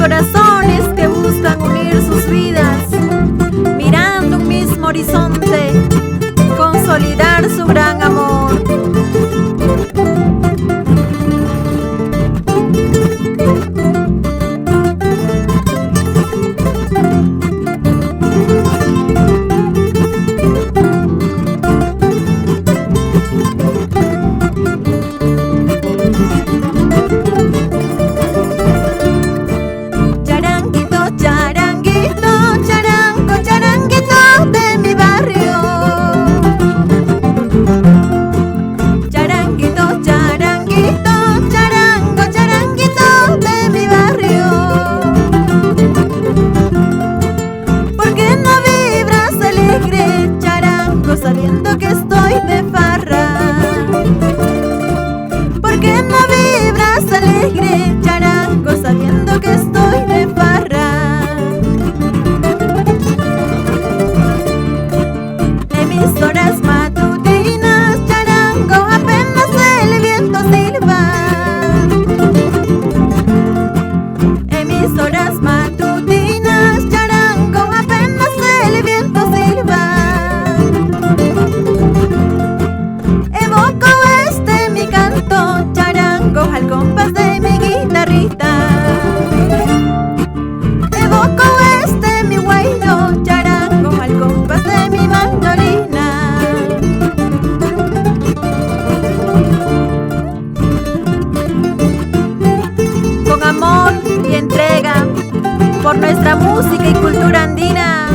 Corazones que buscan unir sus vidas, mirando un mismo horizonte, consolidar su gran amor. Sabiendo que estoy de farra, ¿por qué no vibras alegre, charango, sabiendo que estoy de farra? En mis horas matutinas, charango, apenas el viento silba. En mis horas matutinas, charango, apenas el viento silba. Evoco mi canto, charango, al compás de mi guitarrita. Evoco mi guayno, charango, al compás de mi mandolina. Con amor y entrega por nuestra música y cultura andina.